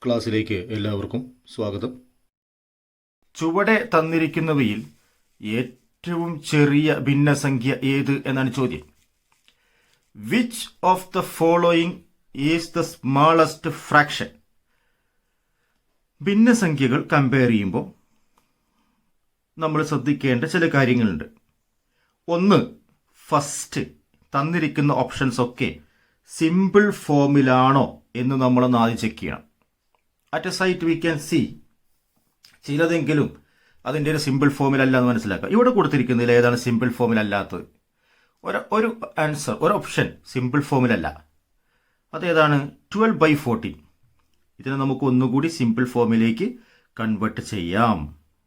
ക്ലാസ്സിലേക്ക് എല്ലാവർക്കും സ്വാഗതം. ചുവടെ തന്നിരിക്കുന്നവയിൽ ഏറ്റവും ചെറിയ ഭിന്നസംഖ്യ ഏത് എന്നാണ് ചോദ്യം. Which of the following is the smallest fraction? ഭിന്നസംഖ്യകൾ കമ്പയർ ചെയ്യുമ്പോൾ നമ്മൾ ശ്രദ്ധിക്കേണ്ട ചില കാര്യങ്ങളുണ്ട്. ഒന്ന്, ഫസ്റ്റ് തന്നിരിക്കുന്ന ഓപ്ഷൻസ് ഒക്കെ സിമ്പിൾ ഫോമിലാണോ എന്ന് നമ്മളൊന്ന് ആദ്യം ചെക്ക് ചെയ്യണം. At a sight we can see ചിലതെങ്കിലും അതിൻ്റെ ഒരു സിമ്പിൾ ഫോമിലല്ല എന്ന് മനസ്സിലാക്കുക. ഇവിടെ കൊടുത്തിരിക്കുന്നതിൽ ഏതാണ് സിമ്പിൾ ഫോമിലല്ലാത്തത്? ഒരു ആൻസർ, ഒരു ഓപ്ഷൻ സിമ്പിൾ ഫോമിലല്ല. അതേതാണ്? 12/14. ഇതിനെ നമുക്ക് ഒന്നുകൂടി സിമ്പിൾ ഫോമിലേക്ക് കൺവേർട്ട് ചെയ്യാം.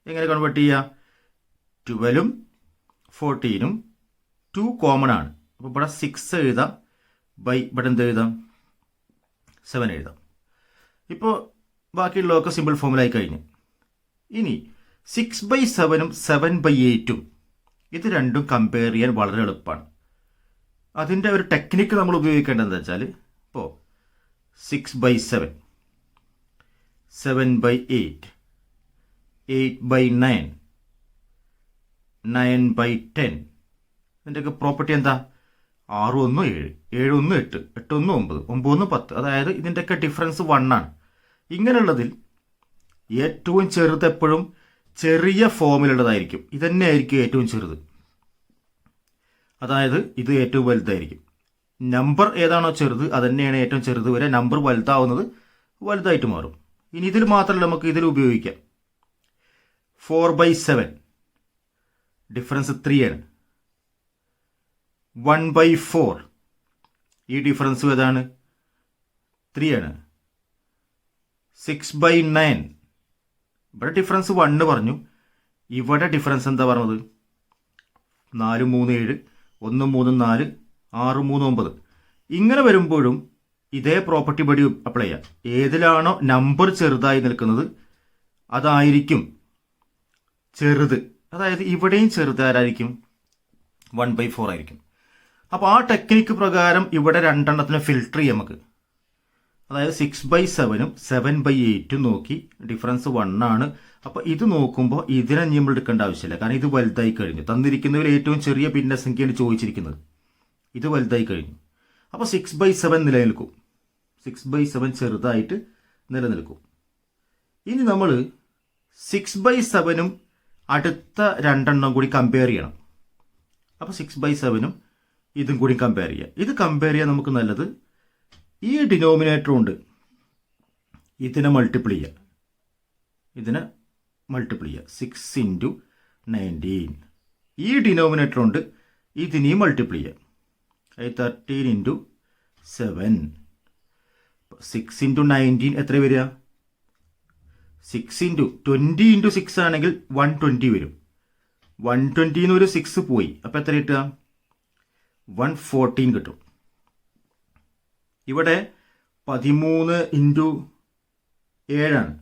എങ്ങനെ കൺവേർട്ട് ചെയ്യാം? 12ഉം 14ഉം 2 കോമൺ ആണ്. അപ്പോൾ ഇവിടെ 6 എഴുതാം, ഇവിടെ എന്ത് എഴുതാം? 7 എഴുതാം. ഇപ്പോൾ ബാക്കിയുള്ളതൊക്കെ സിമ്പിൾ ഫോമിലായി കഴിഞ്ഞു. ഇനി 6/7ഉം 7/8ഉം ഇത് രണ്ടും കമ്പയർ ചെയ്യാൻ വളരെ എളുപ്പമാണ്. അതിൻ്റെ ഒരു ടെക്നിക്ക് നമ്മൾ ഉപയോഗിക്കേണ്ടതെന്ന് വെച്ചാൽ, ഇപ്പോൾ 6/7, 7/8, 8/9, 9/10 ഇതിൻ്റെയൊക്കെ പ്രോപ്പർട്ടി എന്താ? 6 1 7, 7 1 8, 8 1 9, 9 1 10. അതായത് ഇതിൻ്റെയൊക്കെ ഡിഫറൻസ് 1 ആണ്. ഇങ്ങനെയുള്ളതിൽ ഏറ്റവും ചെറുത് എപ്പോഴും ചെറിയ ഫോമിലുള്ളതായിരിക്കും. ഇതന്നെ ആയിരിക്കും ഏറ്റവും ചെറുത്. അതായത് ഇത് ഏറ്റവും വലുതായിരിക്കും. നമ്പർ ഏതാണോ ചെറുത് അതന്നെയാണ് ഏറ്റവും ചെറുത് വരെ നമ്പർ വലുതാവുന്നത് വലുതായിട്ട് മാറും. ഇനി ഇതിൽ മാത്രമല്ല, നമുക്ക് ഇതിൽ ഉപയോഗിക്കാം. 4/7 ഡിഫറൻസ് 3 ആണ്. 1/4 ഈ ഡിഫറൻസ് ഏതാണ്? 3 ആണ്. 6/9 ഇവിടെ ഡിഫറൻസ് 1 പറഞ്ഞു. ഇവിടെ ഡിഫറൻസ് എന്താ പറഞ്ഞത്? 4 3 7, 1 3 4, 6 3 9. ഇങ്ങനെ വരുമ്പോഴും ഇതേ പ്രോപ്പർട്ടി പടി അപ്ലൈ ചെയ്യാം. ഏതിലാണോ നമ്പർ ചെറുതായി നിൽക്കുന്നത് അതായിരിക്കും ചെറുത്. അതായത് ഇവിടെയും ചെറുതായിരിക്കും 1/4 ആയിരിക്കും. അപ്പോൾ ആ ടെക്നിക്ക് പ്രകാരം ഇവിടെ രണ്ടെണ്ണത്തിന് ഫിൽട്ടർ ചെയ്യാം നമുക്ക്. അതായത് 6/7ഉം 7/8ഉം നോക്കി ഡിഫറൻസ് 1 ആണ്. അപ്പോൾ ഇത് നോക്കുമ്പോൾ ഇതിനെ നമ്മൾ എടുക്കേണ്ട ആവശ്യമില്ല, കാരണം ഇത് വലുതായി കഴിഞ്ഞു. തന്നിരിക്കുന്നതിൽ ഏറ്റവും ചെറിയ ഭിന്നസംഖ്യയാണ് ചോദിച്ചിരിക്കുന്നത്. ഇത് വലുതായി കഴിഞ്ഞു. അപ്പോൾ 6/7 നിലനിൽക്കും. 6/7 ചെറുതായിട്ട് നിലനിൽക്കും. ഇനി നമ്മൾ 6/7ഉം അടുത്ത രണ്ടെണ്ണം കൂടി കമ്പയർ ചെയ്യണം. അപ്പോൾ 6/7ഉം ഇതും കൂടി കമ്പയർ ചെയ്യുക. ഇത് കമ്പയർ ചെയ്യാൻ നമുക്ക് നല്ലത് ഈ ഡിനോമിനേറ്റർ ഉണ്ട്, ഇതിനെ മൾട്ടിപ്ലൈ ചെയ്യുക. 6 × 19. ഈ ഡിനോമിനേറ്റർ ഉണ്ട്, ഇതിനെയും മൾട്ടിപ്ലൈ ചെയ്യുക. 13 × 7. 6 × 19 എത്ര വരിക? 20 × 6 ആണെങ്കിൽ 120 വരും. 120 ഒരു 6 പോയി. അപ്പോൾ എത്ര കിട്ടുക? 114 കിട്ടും. ഇവിടെ 13 × 7 ആണ്.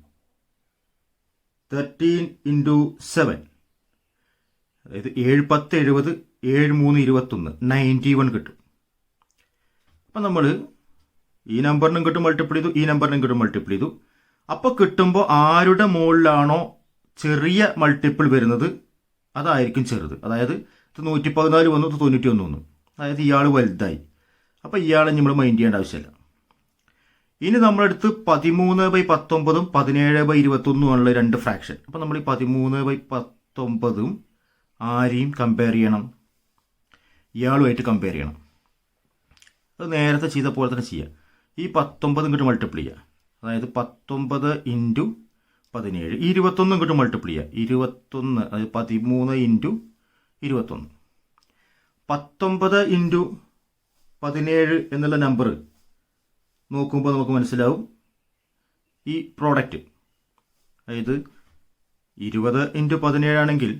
13 × 7, അതായത് 7 10 70, 7 3 21, 91 കിട്ടും. അപ്പം നമ്മൾ ഈ നമ്പറിനും കിട്ടും മൾട്ടിപ്പിൾ ചെയ്തു, ഈ നമ്പറിനും കിട്ടും മൾട്ടിപ്പിൾ ചെയ്തു. അപ്പോൾ കിട്ടുമ്പോൾ ആരുടെ മുകളിലാണോ ചെറിയ മൾട്ടിപ്പിൾ വരുന്നത് അതായിരിക്കും ചെറുത്. അതായത് 114 വന്നു, 91 വന്നു. അതായത് ഇയാൾ വലുതായി. അപ്പോൾ ഇയാളെ നമ്മൾ മൈൻഡ് ചെയ്യേണ്ട ആവശ്യമില്ല. ഇനി നമ്മളെടുത്ത് 13/19ഉം 17/21 ആണുള്ള രണ്ട് ഫ്രാക്ഷൻ. അപ്പോൾ നമ്മൾ ഈ 13/19ഉം ആരെയും കമ്പയർ ചെയ്യണം? ഇയാളുമായിട്ട് കമ്പയർ ചെയ്യണം. അത് നേരത്തെ ചെയ്ത പോലെ തന്നെ ചെയ്യുക. ഈ 19 ഇങ്ങോട്ട് മൾട്ടിപ്ലൈ ചെയ്യുക. അതായത് 19 × 17. ഈ 21 ഇങ്ങോട്ട് മൾട്ടിപ്ലൈ ചെയ്യുക. 21, അതായത് 13 × 21. 19 × 17 എന്നുള്ള നമ്പർ നോക്കുമ്പോൾ നമുക്ക് മനസ്സിലാവും ഈ പ്രോഡക്റ്റ്. അതായത് 20 × 17 ആണെങ്കിൽ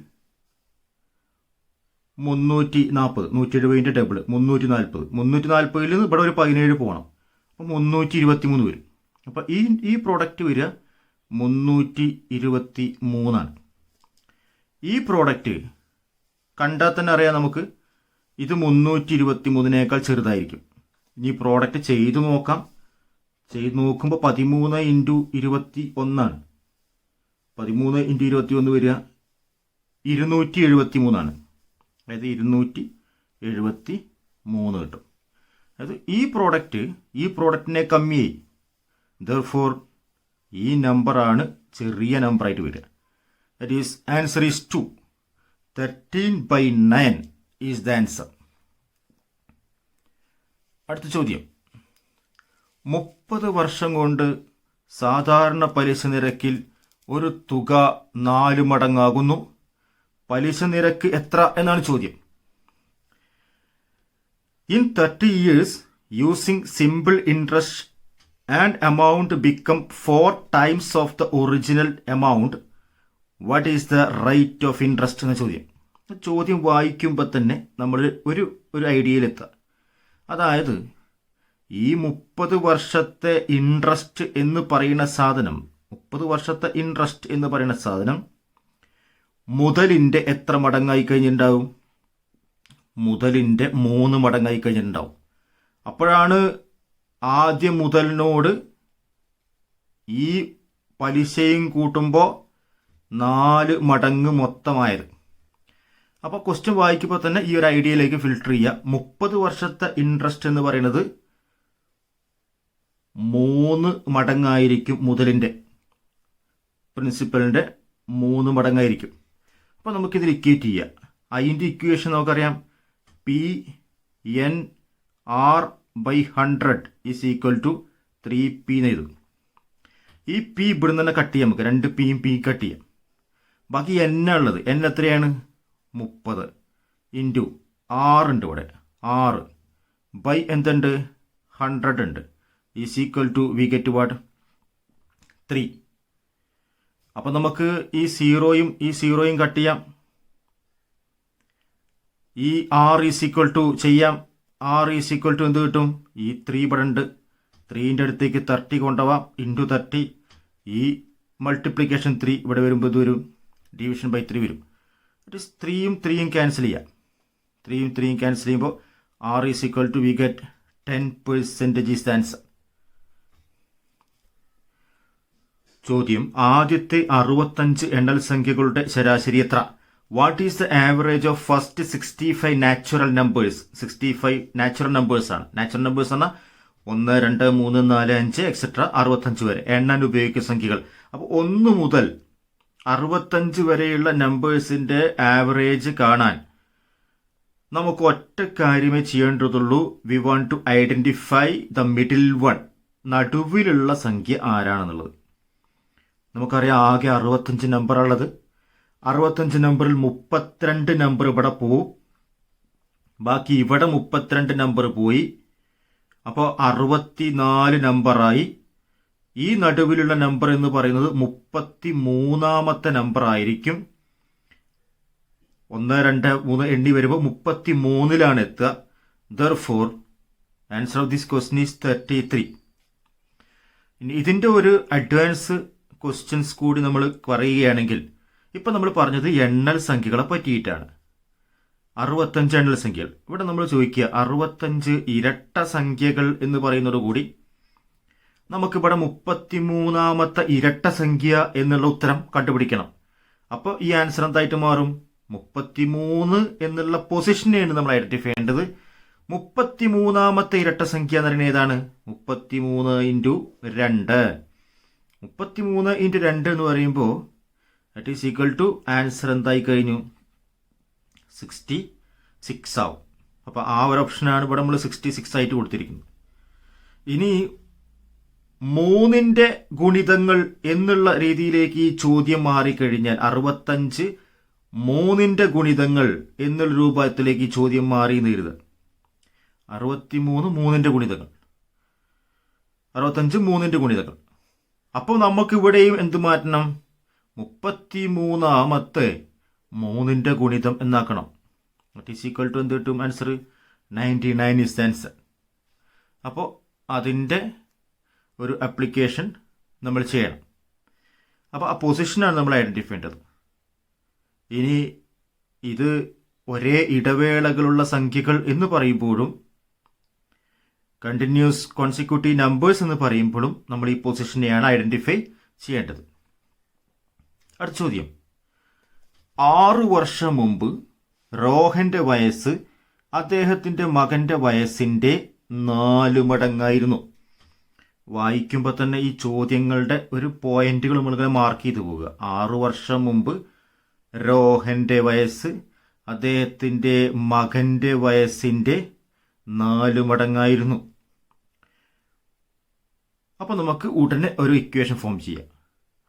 340, 170ൻ്റെ ഡബിൾ 340. 340ൽ നിന്ന് ഇവിടെ ഒരു 17 പോകണം. അപ്പോൾ 323 വരും. അപ്പോൾ ഈ പ്രോഡക്റ്റ് വരിക 323 ആണ്. ഈ പ്രോഡക്റ്റ് കണ്ടാൽ തന്നെ അറിയാം നമുക്ക് ഇത് 323നേക്കാൾ ചെറുതായിരിക്കും. ഇനി പ്രോഡക്റ്റ് ചെയ്തു നോക്കാം. ചെയ്ത് നോക്കുമ്പോൾ 13 ഇൻറ്റു 21 13 ഇൻറ്റു 21 വരിക 273 അതായത് 273 കിട്ടും. അതായത് ഈ പ്രോഡക്റ്റിനെ കമ്മിയായി, ദർഫോർ ഈ നമ്പറാണ് ചെറിയ നമ്പറായിട്ട് വരിക. That is answer is 2. 13/9 is the answer. അടുത്ത ചോദ്യം, 30 വർഷം കൊണ്ട് സാധാരണ പലിശ നിരക്കിൽ ഒരു തുക 4 മടങ്ങാകുന്നു. പലിശ നിരക്ക് എത്ര എന്നാണ് ചോദ്യം. In 30 years, using simple interest and amount become 4 times of the original amount, what is the rate of interest എന്ന ചോദ്യം. ചോദ്യം വായിക്കുമ്പോൾ തന്നെ നമ്മൾ ഒരു ഐഡിയയിലെത്താം. അതായത് ഈ 30 വർഷത്തെ ഇൻട്രസ്റ്റ് എന്ന് പറയുന്ന സാധനം 30 വർഷത്തെ ഇൻട്രസ്റ്റ് എന്ന് പറയുന്ന സാധനം മുതലിൻ്റെ എത്ര മടങ്ങായി കഴിഞ്ഞിട്ടുണ്ടാവും? മുതലിൻ്റെ 3 മടങ്ങായി കഴിഞ്ഞിട്ടുണ്ടാവും. അപ്പോഴാണ് ആദ്യ മുതലിനോട് ഈ പലിശയും കൂട്ടുമ്പോൾ 4 മടങ്ങ് മൊത്തമായത്. അപ്പോൾ ക്വസ്റ്റ്യൻ വായിക്കുമ്പോൾ തന്നെ ഈ ഒരു ഐഡിയയിലേക്ക് ഫിൽട്ടർ ചെയ്യുക. 30 വർഷത്തെ ഇൻട്രസ്റ്റ് എന്ന് പറയുന്നത് 3 മടങ്ങായിരിക്കും മുതലിൻ്റെ, പ്രിൻസിപ്പലിൻ്റെ 3 മടങ്ങായിരിക്കും. അപ്പോൾ നമുക്കിതിൽ ഇക്വേറ്റ് ചെയ്യാം. അതിൻ്റെ ഇക്വേഷൻ നമുക്കറിയാം, PNR/100 is equal to 3P എന്ന് എഴുതും. ഈ പി ഇവിടുന്ന് തന്നെ കട്ട് ചെയ്യാം, നമുക്ക് 2 പിയും പി കട്ട് ചെയ്യാം. ബാക്കി എൻ ഉള്ളത്, എൻ എത്രയാണ്? 30 ഇൻറ്റു 6 ഉണ്ട് ഇവിടെ, 6 ബൈ എന്തുണ്ട്? 100 ഉണ്ട്. Is equal to we get what? 3. അപ്പം നമുക്ക് ഈ സീറോയും കട്ട് ചെയ്യാം. ഈ R ഈസ് ഈക്വൽ ടു ചെയ്യാം. R ഈസ് ഈക്വൽ ടു എന്ത് കിട്ടും? ഈ 3 ഇവിടെ ഉണ്ട്, 3ൻ്റെ അടുത്തേക്ക് 30 കൊണ്ടുപോവാം, ഇൻറ്റു 30. ഈ മൾട്ടിപ്ലിക്കേഷൻ 3 ഇവിടെ വരുമ്പോൾ ഇത് വരും, ഡിവിഷൻ ബൈ 3 വരും. ഇറ്റ് ഈസ് 3യും ക്യാൻസൽ ചെയ്യാം. 3യും ക്യാൻസൽ ചെയ്യുമ്പോൾ R is equal to we get 10% is the answer. ചോദ്യം, ആദ്യത്തെ 65 എണ്ണൽ സംഖ്യകളുടെ ശരാശരി എത്ര? What is the average of first 65 natural numbers? 65 natural numbers ആണ്. നാച്ചുറൽ നമ്പേഴ്സ് എന്നാൽ 1, 2, 3, 4, 5 എക്സെട്ര 65 വരെ എണ്ണാൻ ഉപയോഗിക്കുന്ന സംഖ്യകൾ. അപ്പോൾ 1 മുതൽ 65 വരെയുള്ള നമ്പേഴ്സിൻ്റെ ആവറേജ് കാണാൻ നമുക്ക് ഒറ്റ കാര്യമേ ചെയ്യേണ്ടതുള്ളൂ. We want to identify the middle one, നടുവിലുള്ള സംഖ്യ ആരാണെന്നുള്ളത്. നമുക്കറിയാം ആകെ 65 നമ്പറുള്ളത്. 65 നമ്പറിൽ 32 നമ്പർ ഇവിടെ പോവും, ബാക്കി ഇവിടെ 32 നമ്പർ പോയി. അപ്പോൾ 64 നമ്പറായി. ഈ നടുവിലുള്ള നമ്പർ എന്ന് പറയുന്നത് 33ാമത്തെ നമ്പർ ആയിരിക്കും. 1, 2, 3 എണ്ണി വരുമ്പോൾ 33ലാണ് എത്തുക. Therefore answer of this question is 33. ഇനി ഇതിൻ്റെ ഒരു അഡ്വാൻസ് ക്വസ്റ്റ്യൻസ് കൂടി നമ്മൾ പറയുകയാണെങ്കിൽ, ഇപ്പം നമ്മൾ പറഞ്ഞത് എണ്ണൽ സംഖ്യകളെ പറ്റിയിട്ടാണ്. 65 എണ്ണൽ സംഖ്യകൾ. ഇവിടെ നമ്മൾ ചോദിക്കുക 65 ഇരട്ട സംഖ്യകൾ എന്ന് പറയുന്നത് കൂടി നമുക്കിവിടെ 33ാമത്തെ ഇരട്ട സംഖ്യ എന്നുള്ള ഉത്തരം കണ്ടുപിടിക്കണം. അപ്പോൾ ഈ ആൻസർ എന്തായിട്ട് മാറും? 33 എന്നുള്ള പൊസിഷനെയാണ് നമ്മൾ ഐഡന്റിഫൈ ചെയ്യേണ്ടത്. 33ാമത്തെ ഇരട്ട സംഖ്യ എന്ന് പറയുന്നത് ഏതാണ്? 33 ഇൻറ്റു 2. 33 ഇൻറ്റു 2 എന്ന് പറയുമ്പോൾ that is equal to answer എന്തായി കഴിഞ്ഞു? 66 ആവും. അപ്പോൾ ആ ഒരു ഓപ്ഷനാണ് ഇവിടെ നമ്മൾ 66 ആയിട്ട് കൊടുത്തിരിക്കുന്നത്. ഇനി 3ന്റെ ഗുണിതങ്ങൾ എന്നുള്ള രീതിയിലേക്ക് ഈ ചോദ്യം മാറിക്കഴിഞ്ഞാൽ 65 3ന്റെ ഗുണിതങ്ങൾ എന്നുള്ള രൂപത്തിലേക്ക് ഈ ചോദ്യം മാറി എന്ന് കരുതുക. 63 3ന്റെ ഗുണിതങ്ങൾ, 65 3ന്റെ ഗുണിതങ്ങൾ. അപ്പോൾ നമുക്ക് ഇവിടെയും എന്ത് മാറ്റണം? 33ാമത്തെ 3ന്റെ ഗുണിതം എന്നാക്കണം. ദാറ്റ് ഈസ് ഈക്വൽ ടു എന്ത് കിട്ടും? Answer 99 is the answer. അപ്പോൾ അതിൻ്റെ ഒരു ആപ്ലിക്കേഷൻ നമ്മൾ ചെയ്യണം. അപ്പോൾ ആ പൊസിഷനാണ് നമ്മൾ ഐഡൻറ്റിഫൈ ചെയ്യേണ്ടത്. ഇനി ഇത് ഒരേ ഇടവേളകളുള്ള സംഖ്യകൾ എന്ന് പറയുമ്പോഴും കണ്ടിന്യൂസ് കോൺസിക്യൂട്ടീവ് നമ്പേഴ്സ് എന്ന് പറയുമ്പോഴും നമ്മൾ ഈ പൊസിഷനെയാണ് ഐഡന്റിഫൈ ചെയ്യേണ്ടത്. അടുത്ത ചോദ്യം, 6 വർഷം മുമ്പ് റോഹന്റെ വയസ്സ് അദ്ദേഹത്തിന്റെ മകന്റെ വയസ്സിന്റെ 4 മടങ്ങായിരുന്നു. വായിക്കുമ്പോൾ തന്നെ ഈ ചോദ്യങ്ങളുടെ ഒരു പോയിന്റുകൾ നമ്മളിങ്ങനെ മാർക്ക് ചെയ്തു പോവുക. 6 വർഷം മുമ്പ് റോഹന്റെ വയസ്സ് അദ്ദേഹത്തിന്റെ മകന്റെ വയസ്സിന്റെ 4 മടങ്ങായിരുന്നു. അപ്പോൾ നമുക്ക് ഉടനെ ഒരു ഇക്വേഷൻ ഫോം ചെയ്യാം.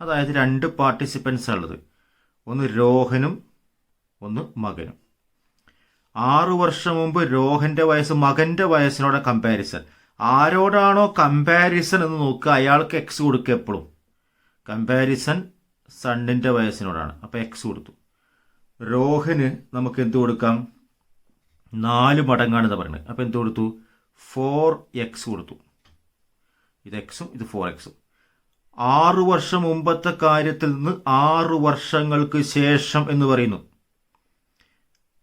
അതായത് 2 പാർട്ടിസിപ്പൻസ് ഉള്ളത്, ഒന്ന് രോഹനും ഒന്ന് മകനും. 6 വർഷം മുമ്പ് രോഹന്റെ വയസ്സ് മകന്റെ വയസ്സിനോട് കമ്പാരിസൺ. ആരോടാണോ കമ്പാരിസൺ എന്ന് നോക്കുക അയാൾക്ക് എക്സ് കൊടുക്കുക. എപ്പോഴും കമ്പാരിസൺ സണ്ണിന്റെ വയസ്സിനോടാണ്, അപ്പോൾ എക്സ് കൊടുത്തു. രോഹന് നമുക്ക് എന്ത് കൊടുക്കാം? 4 മടങ്ങാണെന്ന് പറയുന്നത്, അപ്പോൾ എന്ത് കൊടുത്തു? 4x കൊടുത്തു. ഇത് എക്സും ഇത് 4x. 6 വർഷം മുമ്പത്തെ കാര്യത്തിൽ നിന്ന് 6 വർഷങ്ങൾക്ക് ശേഷം എന്ന് പറയുന്നു.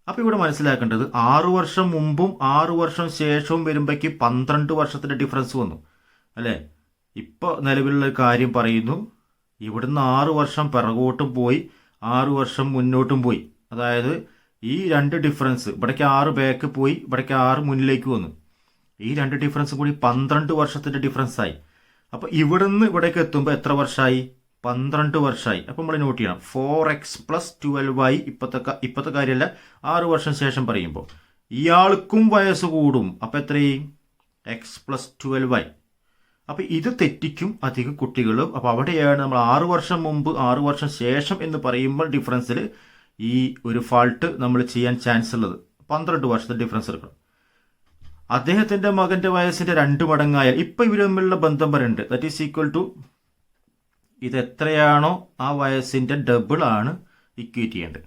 അപ്പൊ ഇവിടെ മനസ്സിലാക്കേണ്ടത് 6 വർഷം മുമ്പും 6 വർഷം ശേഷവും വരുമ്പോഴേക്ക് 12 വർഷത്തിന്റെ ഡിഫറൻസ് വന്നു അല്ലേ? ഇപ്പൊ നിലവിലുള്ള കാര്യം പറയുന്നു, ഇവിടുന്ന് 6 വർഷം പിറകോട്ടും പോയി 6 വർഷം മുന്നോട്ടും പോയി. അതായത് ഈ 2 ഡിഫറൻസ്, ഇവിടേക്ക് 6 ബാക്ക് പോയി, ഇവിടേക്ക് 6 മുന്നിലേക്ക് വന്നു. ഈ 2 ഡിഫറൻസും കൂടി 12 വർഷത്തിന്റെ ഡിഫറൻസ് ആയി. അപ്പൊ ഇവിടുന്ന് ഇവിടേക്ക് എത്തുമ്പോൾ എത്ര വർഷമായി? 12 വർഷമായി. അപ്പൊ നമ്മൾ നോട്ട് ചെയ്യണം, 4x + 12y. ഇപ്പത്തെ കാര്യമല്ല, 6 വർഷം ശേഷം പറയുമ്പോൾ ഇയാൾക്കും വയസ്സ് കൂടും. അപ്പൊ എത്രയും? x + 12y. അപ്പൊ ഇത് തെറ്റിക്കും അധികം കുട്ടികളും. അപ്പൊ അവിടെയാണ് നമ്മൾ 6 വർഷം മുമ്പ് 6 വർഷം ശേഷം എന്ന് പറയുമ്പോൾ ഡിഫറൻസിൽ ഈ ഒരു ഫാൾട്ട് നമ്മൾ ചെയ്യാൻ ചാൻസ് ഉള്ളത്. 12 വർഷത്തെ ഡിഫറൻസ് എടുക്കണം. അദ്ദേഹത്തിന്റെ മകന്റെ വയസ്സിന്റെ 2 മടങ്ങായാൽ ഇപ്പൊ ഇവർ തമ്മിലുള്ള ബന്ധം പറയുന്നുണ്ട്. ദാറ്റ് ഈസ് ഈക്വൽ ടു ഇത് എത്രയാണോ ആ വയസ്സിന്റെ ഡബിൾ ആണ് ഇക്വേറ്റ് ചെയ്യേണ്ടത്.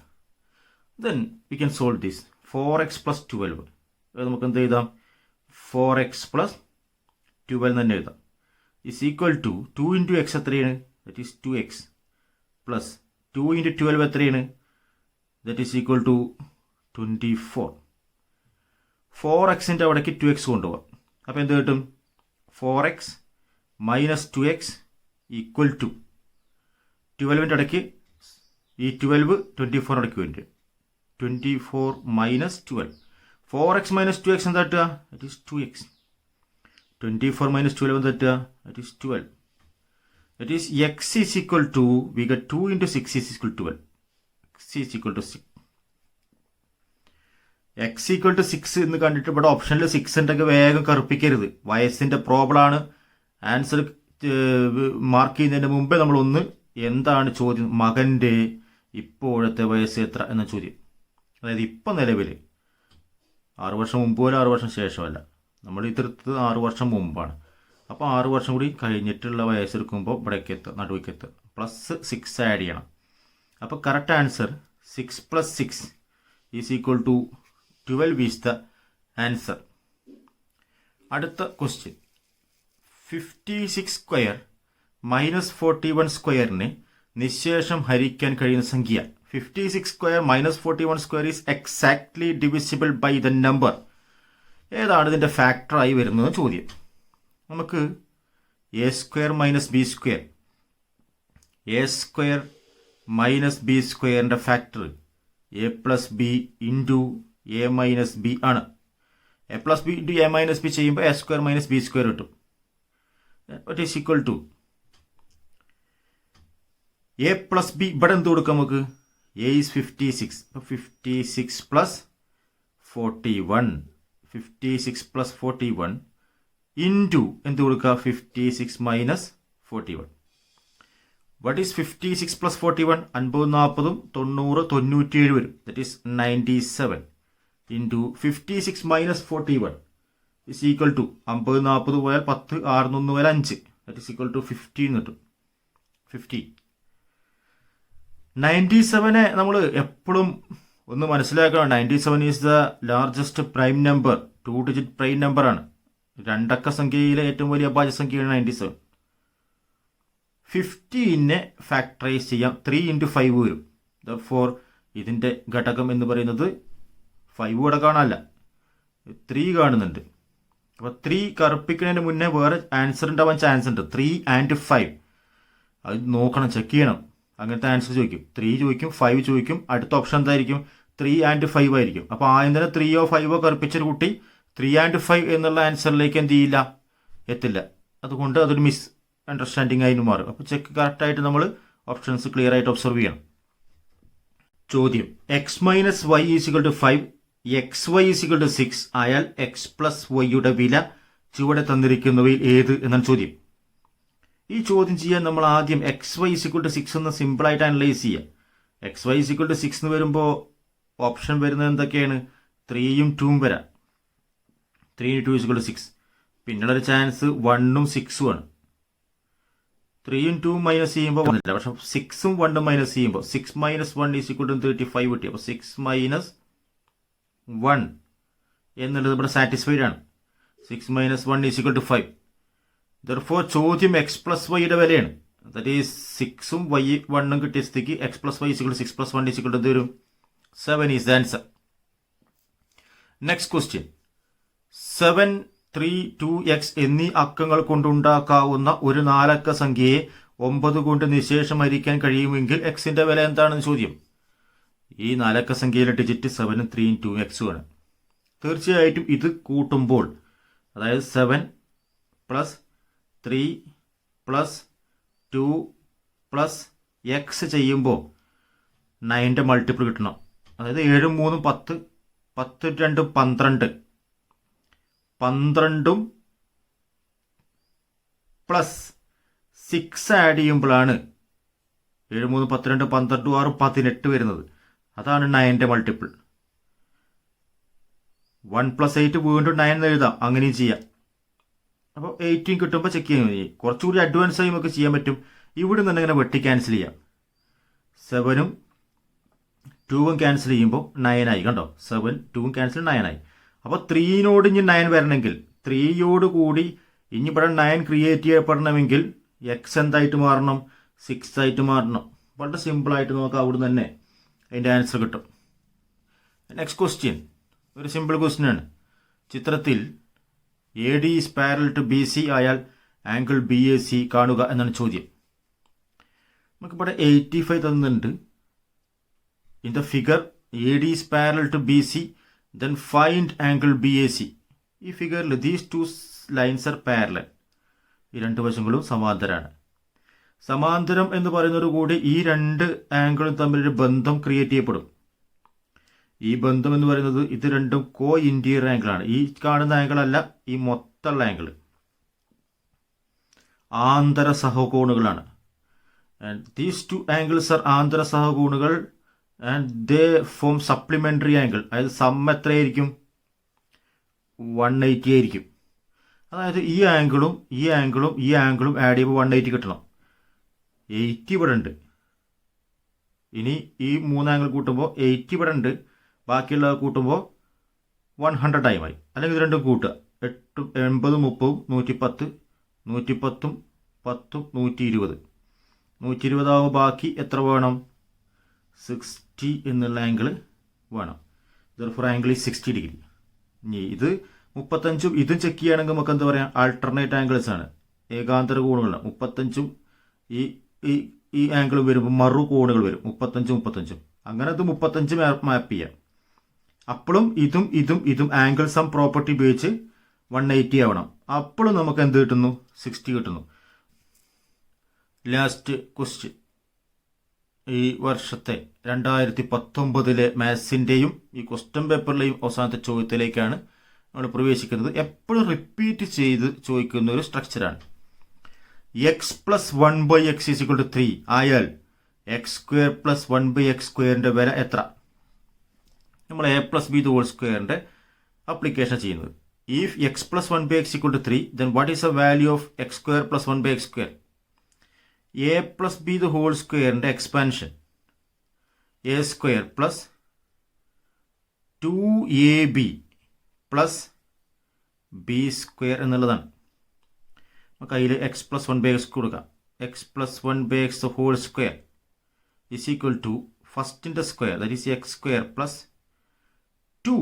Then we can solve this. 4x + 12 നമുക്ക് എന്ത് എഴുതാം? 4x + 12 തന്നെ എഴുതാം. ഇസ് ഈക്വൽ ടു 2 × x എത്രയാണ്? ദാറ്റ് ഈസ് 2x പ്ലസ് 2 × 12 എത്രയാണ്? That is equal to 24. 4xന്റെ അവിടേക്ക് 2x കൊണ്ടുപോകാം. അപ്പോൾ എന്ത് കിട്ടും? 4x - 2x ഈക്വൽ ടു 12ന്റെ ഇടയ്ക്ക് ഈ 12 24 ഇടയ്ക്ക് വരും. 24 - 12. 4x - 2x എന്താ കിട്ടുക? That is 2x. 24 - 12 എന്താ കിട്ടുക? That is 12. That is x is equal to, we get 2 × 6 is equal to 12. x is equal to 6. x equal to 6 എന്ന് കണ്ടിട്ട് ഇവിടെ ഓപ്ഷനിൽ 6 ഉണ്ടെങ്കിൽ വേഗം കറുപ്പിക്കരുത്. വയസ്സിന്റെ പ്രോബ്ലം ആണ്. ആൻസർ മാർക്ക് ചെയ്യുന്നതിന് മുമ്പേ നമ്മൾ ഒന്ന് എന്താണ് ചോദ്യം, മകന്റെ ഇപ്പോഴത്തെ വയസ്സ് എത്ര എന്ന ചോദ്യം. അതായത് ഇപ്പം നിലവിൽ 6 വർഷം മുമ്പ് പോലെ 6 വർഷം ശേഷമല്ല, നമ്മൾ ഇതെടുത്തത് 6 വർഷം മുമ്പാണ്. അപ്പോൾ 6 വർഷം കൂടി കഴിഞ്ഞിട്ടുള്ള വയസ്സെടുക്കുമ്പോൾ ഇവിടേക്ക് എത്തുക, നടുവേക്ക് എത്തുക, +6 ആഡ് ചെയ്യണം. അപ്പോൾ correct answer 6 + 6 is equal to 12 is the answer. അടുത്ത ക്വസ്റ്റ്യൻ, 56² - 41² നിശേഷം ഹരിക്കാൻ കഴിയുന്ന സംഖ്യ. 56² - 41² is exactly divisible by the number. ഏതാണ് ഇതിന്റെ ഫാക്ടറായി വരുന്നത് ചോദ്യം. നമുക്ക് a² - b², a² - b² factor a + b × a - b ആണ്. a + b × a - b ചെയ്യുമ്പോൾ a² - b² കിട്ടും. What is equal to a + b. ഇവിടെ എന്ത് കൊടുക്കാം നമുക്ക്? a is 56. 56 + 41. 56 + 41 into എന്ത് കൊടുക്കുക? 56 - 41. What is 56 + 41? 50 40 90 97 വരും. That is 97 into 56 - 41 is equal to 50 40 പോയാൽ 10 6 1 പോയാൽ 5. That is equal to 15 കിട്ടും. 50. 97 നമ്മൾ എപ്പോഴും ഒന്ന് മനസ്സിലാക്കണം. 97 is the largest prime number. 2 digit prime number ആണ്. 2 അക്ക സംഖ്യയിലെ ഏറ്റവും വലിയ അഭാജ്യ സംഖ്യയാണ് 97. 15നെ ഫാക്ടറൈസ് ചെയ്യാം. 3 × 5 വരും. Therefore ഇതിന്റെ ഘടകം എന്ന് പറയുന്നത് 5 ഇവിടെ കാണാനല്ല, 3 കാണുന്നുണ്ട്. അപ്പോൾ 3 കറുപ്പിക്കുന്നതിന് മുന്നേ വേറെ ആൻസർ ഉണ്ടാവാൻ ചാൻസ് ഉണ്ട്. 3 and 5 അത് നോക്കണം, ചെക്ക് ചെയ്യണം. അങ്ങനത്തെ ആൻസർ ചോദിക്കും. 3 ചോദിക്കും, 5 ചോദിക്കും. അടുത്ത ഓപ്ഷൻ എന്തായിരിക്കും? 3 and 5 ആയിരിക്കും. അപ്പോൾ ആദ്യം തന്നെ 3 or 5 കറുപ്പിച്ചൊരു കുട്ടി 3 and 5 എന്നുള്ള ആൻസറിലേക്ക് എന്ത് ചെയ്യില്ല, എത്തില്ല. അതുകൊണ്ട് അതൊരു മിസ് അണ്ടർസ്റ്റാൻഡിങ് ആയിട്ട് മാറും. അപ്പോൾ ചെക്ക് കറക്റ്റായിട്ട് നമ്മൾ ഓപ്ഷൻസ് ക്ലിയർ ആയിട്ട് ഒബ്സർവ് ചെയ്യണം. ചോദ്യം: x minus y is equal to 5, x y is equal to 6 ആയാൽ എക്സ് പ്ലസ് വൈയുടെ വില ചുവടെ തന്നിരിക്കുന്നവയിൽ ഏത് എന്നാണ് ചോദ്യം. ഈ ചോദ്യം ചെയ്യാൻ നമ്മൾ ആദ്യം എക്സ് വൈ ഈസിക്വൽ ടു 6 എന്ന് സിമ്പിളായിട്ട് അനലൈസ് ചെയ്യുക. എക്സ് വൈ ഈസിക്വൽ ടു 6 എന്ന് വരുമ്പോൾ ഓപ്ഷൻ വരുന്നത് എന്തൊക്കെയാണ്? 3ഉം 2ഉം വരാം. 3 into 2 ഈസിക്വൽ ടു 6. പിന്നുള്ളൊരു ചാൻസ് 1ഉം 6ഉം ആണ്. 3ഉം 2ഉം മൈനസ് ചെയ്യുമ്പോൾ വന്നില്ല. പക്ഷെ 6ഉം 1ഉം മൈനസ് ചെയ്യുമ്പോൾ 6 minus 1 ഈസിക്വൽ ടു 35 കിട്ടി. അപ്പോൾ 6 minus 1 എന്നുള്ളത് ഇവിടെ സാറ്റിസ്ഫൈഡ് ആണ്. 6 minus 1 ഈസിക്വൽ ടു 5. ദർഫോർ ചോദ്യം എക്സ് പ്ലസ് വൈയുടെ വിലയാണ്. ദാറ്റ് ഈസ് 6ഉം 1ഉം കിട്ടിയ സ്ഥിതിക്ക് x plus y is equal to 6 plus 1 is equal to എന്ത് വരും? 7 is the answer. Next question: 7, 3, 2x എന്നീ അക്കങ്ങൾ കൊണ്ടുണ്ടാക്കാവുന്ന ഒരു 4 അക്ക സംഖ്യയെ 9 കൊണ്ട് നിശേഷം ഹരിക്കാൻ കഴിയുമെങ്കിൽ എക്സിന്റെ വില എന്താണെന്ന് ചോദ്യം. ഈ 4 അക്ക സംഖ്യയിലെ ഡിജിറ്റ് 7, 3, 2x ആണ്. തീർച്ചയായിട്ടും ഇത് കൂട്ടുമ്പോൾ, അതായത് 7 plus 3 plus 2 plus x ചെയ്യുമ്പോൾ 9ന്റെ മൾട്ടിപ്പിൾ കിട്ടണം. അതായത് 7, 3, 10, 10, 2, 12, 12ഉം പ്ലസ് 6 ആഡ് ചെയ്യുമ്പോഴാണ് 7, 3, 10, 2, 12, 6, 18 വരുന്നത്. അതാണ് 9ന്റെ മൾട്ടിപ്പിൾ. 1 + 8 വീണ്ടും 9 എന്ന് എഴുതാം, അങ്ങനെയും ചെയ്യാം. അപ്പോൾ 18 കിട്ടുമ്പോൾ ചെക്ക് ചെയ്യാൻ മതി. കുറച്ചുകൂടി അഡ്വാൻസ് ആയി നമുക്ക് ചെയ്യാൻ പറ്റും. ഇവിടെ നിന്ന് ഇങ്ങനെ വെട്ടി ക്യാൻസൽ ചെയ്യാം. 7ഉം 2ഉം ക്യാൻസൽ ചെയ്യുമ്പോൾ 9 ആയി. കണ്ടോ, 7, 2ഉം ക്യാൻസൽ 9 ആയി. അപ്പോൾ 3നോട് ഇനി 9 വരണമെങ്കിൽ 3യോട് കൂടി ഇനി ഇവിടെ 9 ക്രിയേറ്റ് ചെയ്യപ്പെടണമെങ്കിൽ എക്സ് എന്തായിട്ട് മാറണം? 6 ആയിട്ട് മാറണം. വളരെ സിമ്പിളായിട്ട് നോക്കാം, അവിടെ നിന്ന് തന്നെ അതിൻ്റെ ആൻസർ കിട്ടും. നെക്സ്റ്റ് ക്വസ്റ്റ്യൻ ഒരു സിമ്പിൾ ക്വസ്റ്റ്യൻ ആണ്. ചിത്രത്തിൽ A D is parallel to B C ആയാൽ ആംഗിൾ ബി എ സി കാണുക എന്നാണ് ചോദ്യം. നമുക്കിവിടെ 85 തന്നിട്ടുണ്ട്. In the figure A D is parallel to B C, then find angle B A C. ഈ ഫിഗറിൽ ദീസ് 2 ലൈൻസ് ആർ പാരലൽ. ഈ 2 വശങ്ങളും സമാന്തരമാണ്. സമാന്തരം എന്ന് പറയുന്നതോടു കൂടി ഈ 2 ആംഗിളും തമ്മിലൊരു ബന്ധം ക്രിയേറ്റ് ചെയ്യപ്പെടും. ഈ ബന്ധം എന്ന് പറയുന്നത് ഇത് രണ്ടും കോ ഇന്റീരിയർ ആംഗിളാണ്. ഈ കാണുന്ന ആംഗിൾ അല്ല, ഈ മൊത്തമുള്ള ആംഗിൾ ആന്തര സഹകോണുകളാണ്. ആൻഡ് ദീസ് 2 ആംഗിൾസ് ആർ ആന്തര സഹകോണുകൾ and they form supplementary angle. അതായത് സം എത്രയായിരിക്കും? 180 ആയിരിക്കും. അതായത് ഈ ആംഗിളും ഈ ആംഗിളും ഈ ആംഗിളും ആഡ് ചെയ്യുമ്പോൾ 180 കിട്ടണം. 80 ഇവിടെ ഉണ്ട്. ഇനി ഈ 3 ആംഗിൾ കൂട്ടുമ്പോൾ 80 ഇവിടെ ഉണ്ട്. ബാക്കിയുള്ള കൂട്ടുമ്പോൾ 100 ആയി. അല്ലെങ്കിൽ ഇത് രണ്ടും കൂട്ടുക. 8, 80, 30, 110, 110, 10, 120. 120 ആവുമ്പോൾ ബാക്കി എത്ര വേണം? 60 എന്നുള്ള ആംഗിൾ വേണം. ഫോർ ആംഗിൾ ഈ 60 ഡിഗ്രി. ഇനി ഇത് 35ഉം ഇതും ചെക്ക് ചെയ്യുകയാണെങ്കിൽ നമുക്ക് എന്താ പറയുക? ആൾട്ടർനേറ്റ് ആംഗിൾസ് ആണ്, ഏകാന്തര കോണുകളാണ്. 35ഉം ഈ ആംഗിൾ വരുമ്പോൾ മറു കോണുകൾ വരും. 35ഉം 35ഉം. അങ്ങനെ അത് 35 മാപ്പ് ചെയ്യാം. അപ്പോഴും ഇതും ആംഗിൾ സം പ്രോപ്പർട്ടി ഉപയോഗിച്ച് 180 ആവണം. അപ്പോഴും നമുക്ക് എന്ത് കിട്ടുന്നു? 60 കിട്ടുന്നു. Last question. ഈ വർഷത്തെ 2019 മാത്സിൻ്റെയും ഈ ക്വസ്റ്റ്യൻ പേപ്പറിലെയും അവസാനത്തെ ചോദ്യത്തിലേക്കാണ് നമ്മൾ പ്രവേശിക്കുന്നത്. എപ്പോഴും റിപ്പീറ്റ് ചെയ്ത് ചോദിക്കുന്ന ഒരു സ്ട്രക്ചറാണ്. X plus 1/x equal to 3 ആയാൽ x² പ്ലസ് 1/x² വില എത്ര? നമ്മൾ a പ്ലസ് ബി ഹോൾ സ്ക്വയറിൻ്റെ അപ്ലിക്കേഷൻ ചെയ്യുന്നത്. If x plus 1/x equal to 3, then what is the value of x² plus 1/x²? a plus b whole സ്ക്വയറിൻ്റെ expansion a² plus 2ab plus b² എന്നുള്ളതാണ്. നമുക്ക് അതിൽ x plus 1/x കൊടുക്കാം. X plus 1/x whole square is equal to ഫസ്റ്റിൻ്റെ square, that is x² plus 2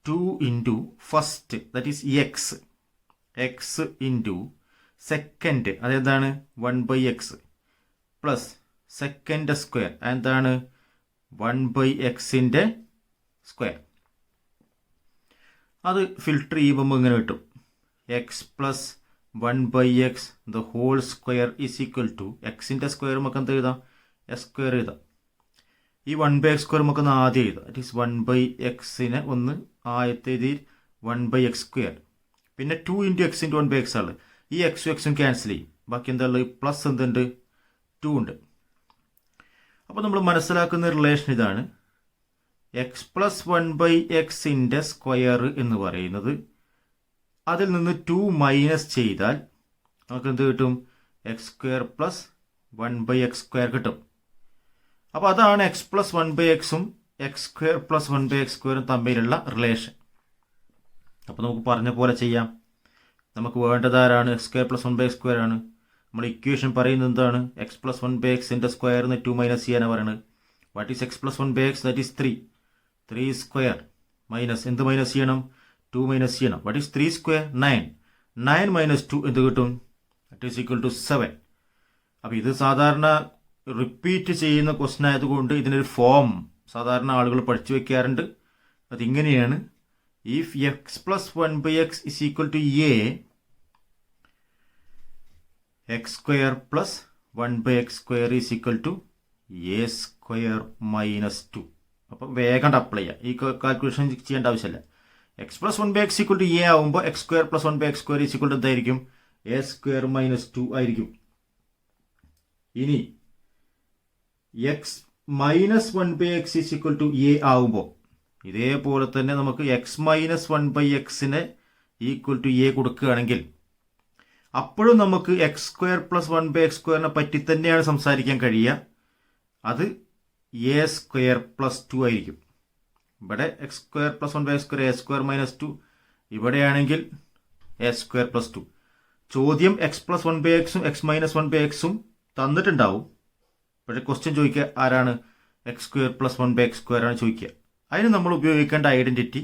2 into first that is X, X into second അതെന്താണ് 1/x plus second square എന്താണ് 1/xൻ്റെ square. അത് filter ചെയ്യുമ്പോൾ ഇങ്ങനെ കിട്ടും x plus 1/x the whole square is equal to എക്സിൻ്റെ square നമുക്ക് എന്ത് എഴുതാം എക്സ് സ്ക്വയർ എഴുതാം. ഈ 1/x സ്ക്വയർ നമുക്ക് ഒന്ന് ആദ്യം എഴുതാം. ഇറ്റ് ഈസ് 1/xനെ ഒന്ന് ആദ്യത്തെ രീതിയിൽ 1/x സ്ക്വയർ, പിന്നെ 2 ഇൻറ്റു എക്സ് ഇൻറ്റു 1/x ആണ്. ഈ എക്സും എക്സും ക്യാൻസൽ ചെയ്യും, ബാക്കി എന്താ ഉള്ളത് പ്ലസ് എന്തുണ്ട് 2 ഉണ്ട്. അപ്പോൾ നമ്മൾ മനസ്സിലാക്കുന്ന റിലേഷൻ ഇതാണ്. എക്സ് പ്ലസ് 1/xൻ്റെ സ്ക്വയർ എന്ന് പറയുന്നത് അതിൽ നിന്ന് 2 മൈനസ് ചെയ്താൽ നമുക്ക് എന്ത് കിട്ടും X square plus 1/x square കിട്ടും. അപ്പോൾ അതാണ് എക്സ് പ്ലസ് 1/xും എക്സ് സ്ക്വയർ പ്ലസ് 1/x സ്ക്വയറും തമ്മിലുള്ള റിലേഷൻ. അപ്പോൾ നമുക്ക് പറഞ്ഞ പോലെ ചെയ്യാം. നമുക്ക് വേണ്ടത് ആരാണ് X square plus 1/x square ആണ്. നമ്മൾ ഇക്വേഷൻ പറയുന്നത് എന്താണ് എക്സ് പ്ലസ് 1/xൻ്റെ സ്ക്വയറിന് 2 മൈനസ് ചെയ്യാനാണ് പറയുന്നത്. What is X plus 1/x that is 3 square minus എന്ത് മൈനസ് ചെയ്യണം 2 മൈനസ് ചെയ്യണം. വാട്ട് ഈസ് 3 സ്ക്വയർ 9 മൈനസ് 2 എന്ത് കിട്ടും ദാറ്റ് ഈസ് ഈക്വൽ ടു 7. അപ്പോൾ ഇത് സാധാരണ റിപ്പീറ്റ് ചെയ്യുന്ന ക്വസ്റ്റൻ ആയതുകൊണ്ട് ഇതിനൊരു ഫോം സാധാരണ ആളുകൾ പഠിച്ചു വെക്കാറുണ്ട്. അതിങ്ങനെയാണ് if x plus 1/x is equal to x square plus 1/x square is equal to a square minus 2. അപ്പം വേഗം അപ്ലൈ ചെയ്യാം, ഈ കാൽക്കുലേഷൻ ചെയ്യേണ്ട ആവശ്യമില്ല. X plus 1/x equal to ആവുമ്പോൾ x square plus 1/x square is equal to എന്തായിരിക്കും a square minus 2 ആയിരിക്കും. ഇനി x minus 1/x is equal to ആവുമ്പോൾ ഇതേപോലെ തന്നെ നമുക്ക് എക്സ് മൈനസ് 1/xനെ ഈക്വൽ ടു കൊടുക്കുകയാണെങ്കിൽ അപ്പോഴും നമുക്ക് എക്സ് സ്ക്വയർ പ്ലസ് 1/x സ്ക്വയറിനെ പറ്റി തന്നെയാണ് സംസാരിക്കാൻ കഴിയുക. അത് എ സ്ക്വയർ പ്ലസ് 2 ആയിരിക്കും. ഇവിടെ X square plus 1/x square A square minus 2, ഇവിടെയാണെങ്കിൽ എ സ്ക്വയർ പ്ലസ് 2. ചോദ്യം എക്സ് പ്ലസ് 1/xും എക്സ് മൈനസ് 1/xും തന്നിട്ടുണ്ടാവും. പക്ഷേ ക്വസ്റ്റ്യൻ ചോദിക്കുക ആരാണ് X square plus 1/x square ആണ് ചോദിക്കുക. അതിന് നമ്മൾ ഉപയോഗിക്കേണ്ട ഐഡൻറ്റിറ്റി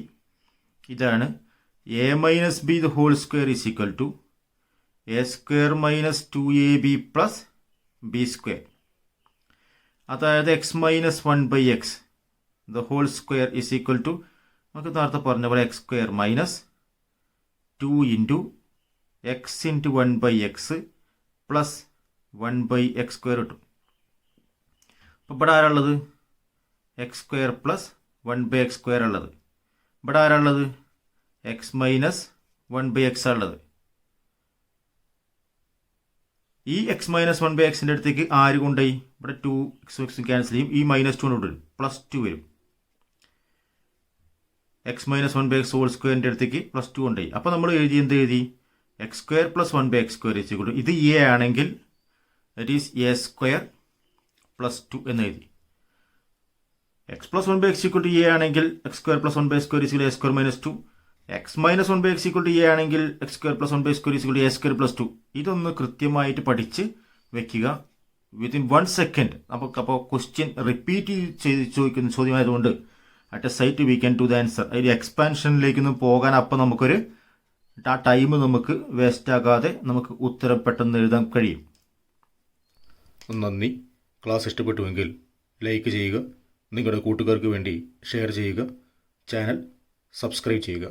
ഇതാണ്. A minus b the whole square is equal to a square minus 2ab plus b square. അതായത് x minus 1/x the whole square is equal to നമുക്ക് നേരത്തെ പറഞ്ഞ പോലെ x square minus 2 into x into 1/x plus 1/x square കിട്ടും. അപ്പോൾ ഇവിടെ ആരാളുള്ളത് x square plus 1/x square ഉള്ളത്. ഇവിടെ ആരാളുള്ളത് എക്സ് മൈനസ് 1/x ഉള്ളത്. ഈ എക്സ് മൈനസ് 1/xൻ്റെ അടുത്തേക്ക് ആര് കൊണ്ടുപോയി ഇവിടെ 2x ക്യാൻസൽ ചെയ്യും, ഈ മൈനസ് 2 കൊണ്ട് വരും പ്ലസ് 2 വരും. എക്സ് മൈനസ് 1/x ഹോൾ സ്ക്വയറിൻ്റെ അടുത്തേക്ക് പ്ലസ് 2 കൊണ്ടുപോയി. അപ്പോൾ നമ്മൾ എന്ത് എഴുതി x square plus 1/x square is equal to ഇത് ആണെങ്കിൽ that is a square plus 2 എന്ന് എഴുതി. X plus 1/x equal to ആണെങ്കിൽ x square plus 1/x square is equal a square minus 2. X minus 1/x equal to ആണെങ്കിൽ x square plus 1/x square is equal a square plus 2. ഇതൊന്ന് കൃത്യമായിട്ട് പഠിച്ച് വെക്കുക within 1 second. അപ്പോൾ question repeat ചെയ്ത് ചോദിക്കുന്ന ചോദ്യമായതുകൊണ്ട് at a sight we can do the answer. അതിൽ എക്സ്പാൻഷനിലേക്കൊന്നും പോകാൻ അപ്പോൾ നമുക്കൊരു ആ ടൈം നമുക്ക് വേസ്റ്റ് ആകാതെ നമുക്ക് ഉത്തരം പെട്ടെന്ന് എഴുതാൻ കഴിയും. നന്ദി. ക്ലാസ് ഇഷ്ടപ്പെട്ടുവെങ്കിൽ ലൈക്ക് ചെയ്യുക, നിങ്ങളുടെ കൂട്ടുകാർക്ക് വേണ്ടി ഷെയർ ചെയ്യുക, ചാനൽ സബ്സ്ക്രൈബ് ചെയ്യുക.